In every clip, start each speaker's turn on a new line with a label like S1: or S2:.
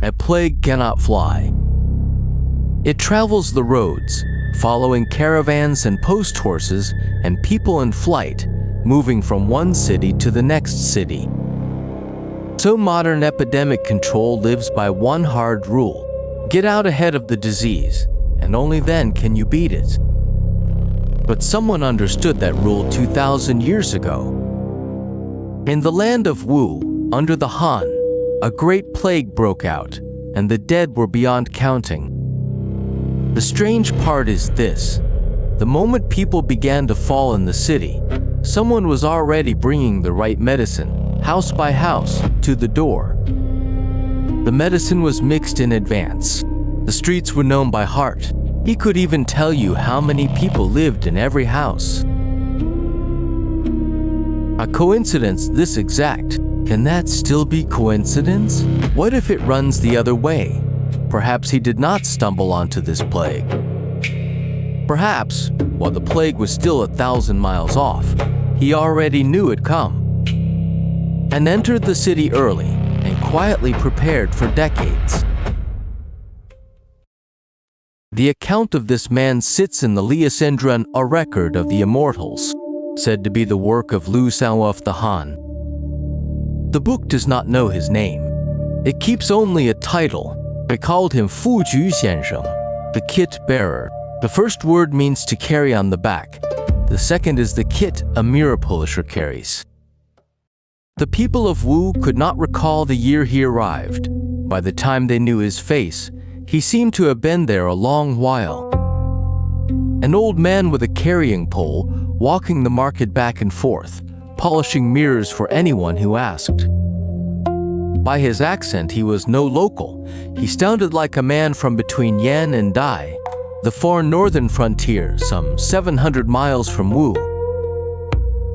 S1: a plague cannot fly. It travels the roads, following caravans and post horses and people in flight, moving from one city to the next city. So modern epidemic control lives by one hard rule: get out ahead of the disease, and only then can you beat it. But someone understood that rule 2,000 years ago. In the land of Wu, under the Han, a great plague broke out, and the dead were beyond counting. The strange part is this: the moment people began to fall in the city, someone was already bringing the right medicine, house by house, to the door. The medicine was mixed in advance. The streets were known by heart. He could even tell you how many people lived in every house. A coincidence this exact. Can that still be coincidence? What if it runs the other way? Perhaps he did not stumble onto this plague. Perhaps, while the plague was still 1,000 miles off, he already knew it'd come, and entered the city early and quietly prepared for decades. The account of this man sits in the Liasendran, a record of the Immortals, said to be the work of Lu Xiaohua of the Han. The book does not know his name. It keeps only a title. They called him Fu Ju Xiansheng, the kit bearer. The first word means to carry on the back. The second is the kit a mirror polisher carries. The people of Wu could not recall the year he arrived. By the time they knew his face, he seemed to have been there a long while. An old man with a carrying pole, walking the market back and forth, polishing mirrors for anyone who asked. By his accent, he was no local. He sounded like a man from between Yan and Dai, the far northern frontier, some 700 miles from Wu.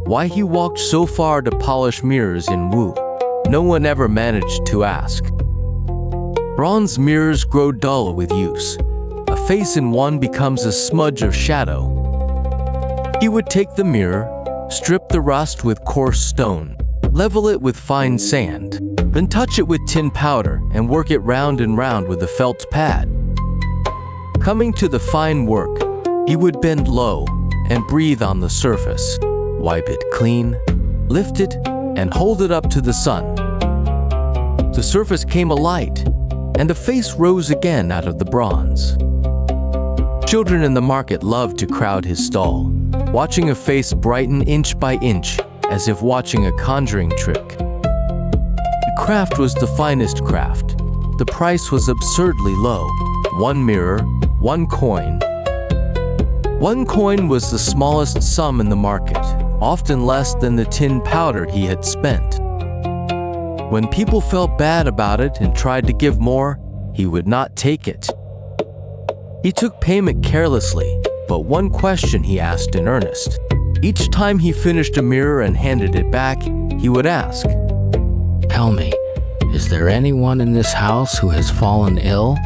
S1: Why he walked so far to polish mirrors in Wu, no one ever managed to ask. Bronze mirrors grow dull with use. A face in one becomes a smudge of shadow. He would take the mirror, strip the rust with coarse stone, level it with fine sand, then touch it with tin powder and work it round and round with a felt pad. Coming to the fine work, he would bend low and breathe on the surface, wipe it clean, lift it, and hold it up to the sun. The surface came alight, and a face rose again out of the bronze. Children in the market loved to crowd his stall, watching a face brighten inch by inch, as if watching a conjuring trick. The craft was the finest craft. The price was absurdly low. 1 mirror, 1 coin. 1 coin was the smallest sum in the market, often less than the tin powder he had spent. When people felt bad about it and tried to give more, he would not take it. He took payment carelessly, but one question he asked in earnest. Each time he finished a mirror and handed it back, he would ask,
S2: "Tell me, is there anyone in this house who has fallen ill?"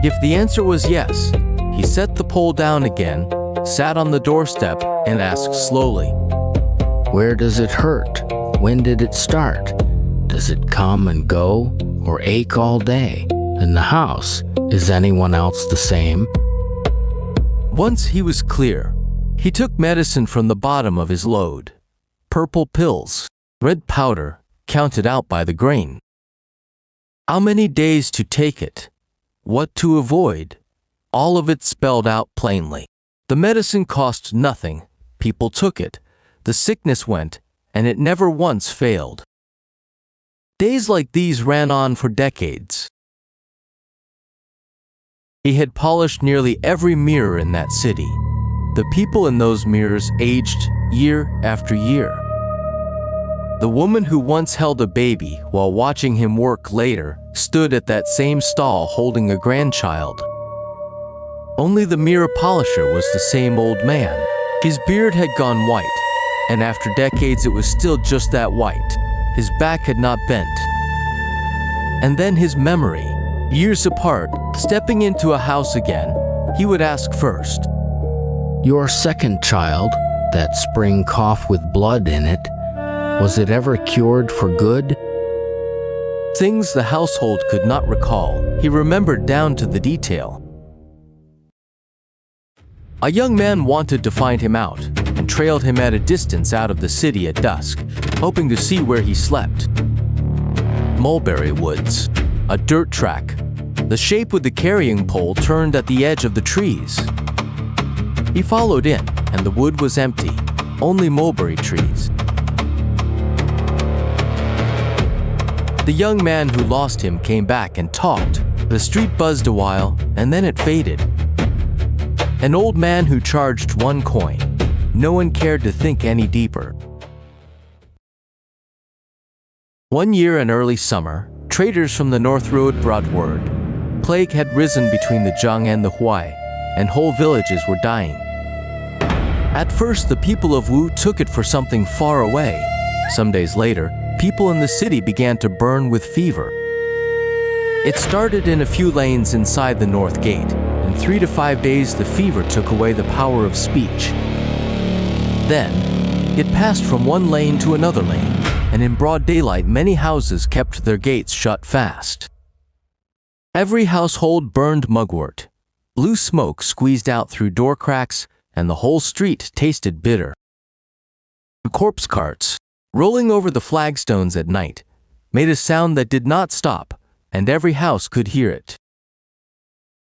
S1: If the answer was yes, he set the pole down again, sat on the doorstep, and asked slowly,
S2: "Where does it hurt? When did it start? Does it come and go, or ache all day? In the house, is anyone else the same?"
S1: Once he was clear. He took medicine from the bottom of his load. Purple pills, red powder, counted out by the grain. How many days to take it? What to avoid? All of it spelled out plainly. The medicine cost nothing. People took it. The sickness went, and it never once failed. Days like these ran on for decades. He had polished nearly every mirror in that city. The people in those mirrors aged year after year. The woman who once held a baby while watching him work later stood at that same stall holding a grandchild. Only the mirror polisher was the same old man. His beard had gone white, and after decades it was still just that white. His back had not bent. And then his memory. Years apart, stepping into a house again, he would ask first,
S2: "Your second child, that spring cough with blood in it, was it ever cured for good?"
S1: Things the household could not recall, he remembered down to the detail. A young man wanted to find him out and trailed him at a distance out of the city at dusk, hoping to see where he slept. Mulberry woods, a dirt track. The shape of the carrying pole turned at the edge of the trees. He followed in, and the wood was empty, only mulberry trees. The young man who lost him came back and talked. The street buzzed a while, and then it faded. An old man who charged 1 coin. No one cared to think any deeper. One year in early summer, traders from the North Road brought word. Plague had risen between the Zhang and the Huai, and whole villages were dying. At first, the people of Wu took it for something far away. Some days later, people in the city began to burn with fever. It started in a few lanes inside the North Gate. In 3 to 5 days, the fever took away the power of speech. Then, it passed from one lane to another lane, and in broad daylight, many houses kept their gates shut fast. Every household burned mugwort. Blue smoke squeezed out through door cracks, and the whole street tasted bitter. The corpse carts, rolling over the flagstones at night, made a sound that did not stop, and every house could hear it.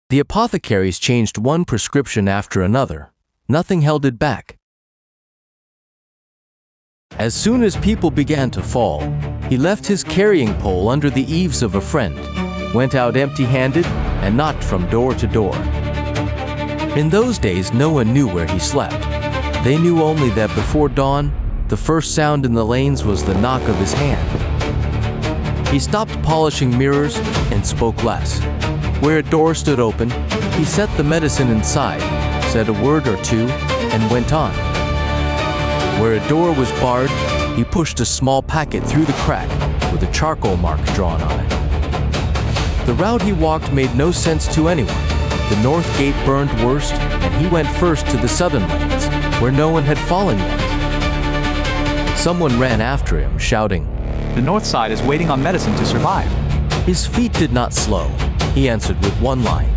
S1: The apothecaries changed one prescription after another. Nothing held it back. As soon as people began to fall, he left his carrying pole under the eaves of a friend, went out empty-handed, and knocked from door to door. In those days, no one knew where he slept. They knew only that before dawn, the first sound in the lanes was the knock of his hand. He stopped polishing mirrors and spoke less. Where a door stood open, he set the medicine inside, said a word or two, and went on. Where a door was barred, he pushed a small packet through the crack with a charcoal mark drawn on it. The route he walked made no sense to anyone. The North Gate burned worst, and he went first to the southern lanes, where no one had fallen yet. Someone ran after him, shouting,
S3: "The north side is waiting on medicine to survive."
S1: His feet did not slow. He answered with one line.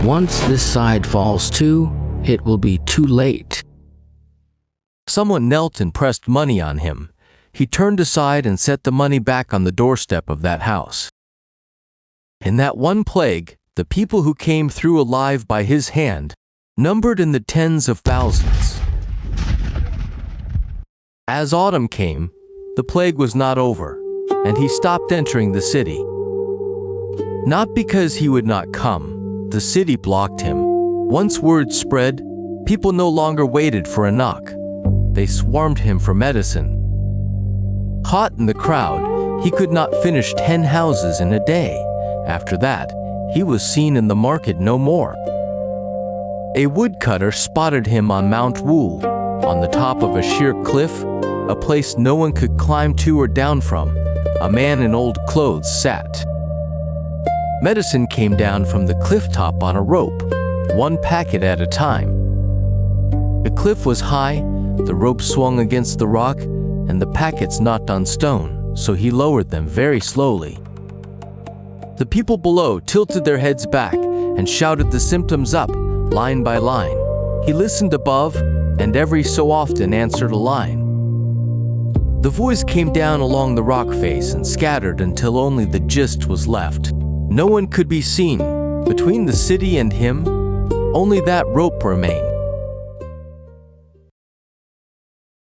S2: Once this side falls too, it will be too late.
S1: Someone knelt and pressed money on him. He turned aside and set the money back on the doorstep of that house. In that one plague, the people who came through alive by his hand numbered in the tens of thousands. As autumn came, the plague was not over, and he stopped entering the city. Not because he would not come, the city blocked him. Once word spread, people no longer waited for a knock. They swarmed him for medicine. Caught in the crowd, he could not finish 10 houses in a day. After that, he was seen in the market no more. A woodcutter spotted him on Mount Wu, on the top of a sheer cliff, a place no one could climb to or down from. A man in old clothes sat. Medicine came down from the cliff top on a rope, one packet at a time. The cliff was high, the rope swung against the rock, and the packets knocked on stone, so he lowered them very slowly. The people below tilted their heads back and shouted the symptoms up, line by line. He listened above, and every so often answered a line. The voice came down along the rock face and scattered until only the gist was left. No one could be seen. Between the city and him, only that rope remained.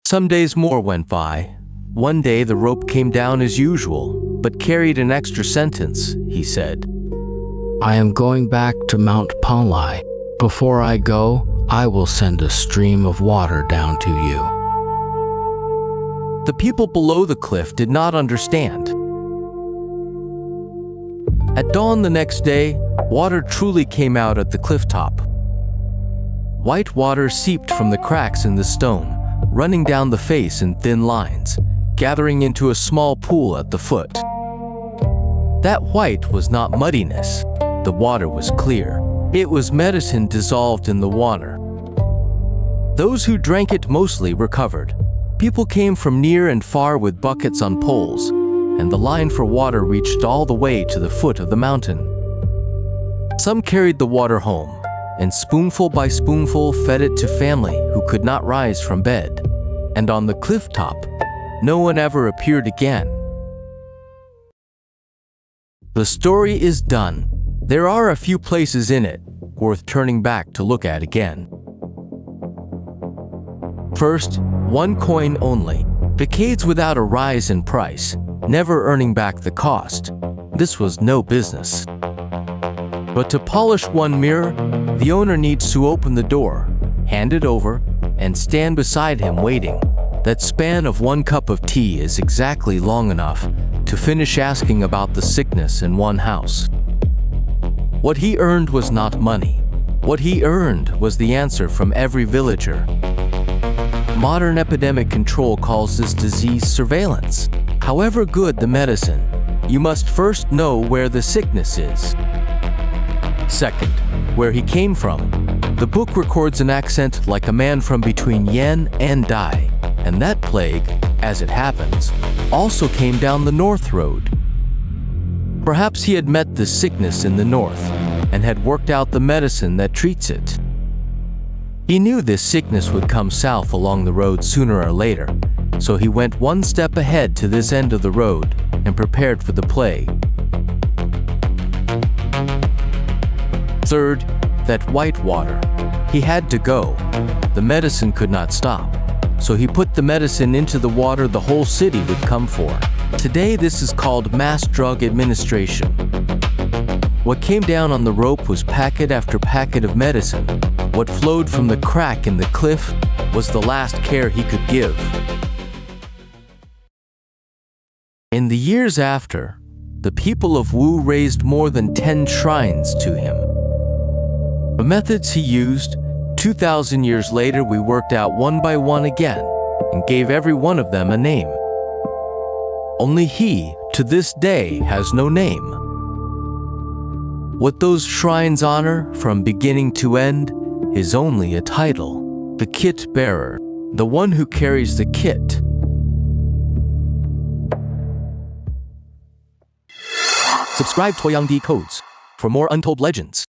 S1: Some days more went by. One day the rope came down as usual, but carried an extra sentence, he said.
S2: I am going back to Mount Palai. Before I go, I will send a stream of water down to you.
S1: The people below the cliff did not understand. At dawn the next day, water truly came out at the cliff top. White water seeped from the cracks in the stone, running down the face in thin lines, gathering into a small pool at the foot. That white was not muddiness. The water was clear. It was medicine dissolved in the water. Those who drank it mostly recovered. People came from near and far with buckets on poles. and the line for water reached all the way to the foot of the mountain. Some carried the water home, and spoonful by spoonful fed it to family who could not rise from bed. And on the cliff top, no one ever appeared again. The story is done. There are a few places in it worth turning back to look at again. First, one coin only. Decades without a rise in price, never earning back the cost. This was no business. But to polish one mirror, the owner needs to open the door, hand it over, and stand beside him waiting. That span of 1 cup of tea is exactly long enough to finish asking about the sickness in one house. What he earned was not money. What he earned was the answer from every villager. Modern epidemic control calls this disease surveillance. However good the medicine, you must first know where the sickness is. Second, where he came from. The book records an accent like a man from between Yen and Dai, and that plague, as it happens, also came down the North Road. Perhaps he had met this sickness in the north and had worked out the medicine that treats it. He knew this sickness would come south along the road sooner or later, so he went one step ahead to this end of the road and prepared for the plague. Third, that white water. He had to go. The medicine could not stop, so he put the medicine into the water the whole city would come for. Today this is called mass drug administration. What came down on the rope was packet after packet of medicine. What flowed from the crack in the cliff was the last care he could give. In the years after, the people of Wu raised more than 10 shrines to him. The methods he used, 2,000 years later we worked out one by one again and gave every one of them a name. Only he, to this day, has no name. What those shrines honor from beginning to end is only a title. The kit bearer, the one who carries the kit. Subscribe to Toyang D Codes for more untold legends.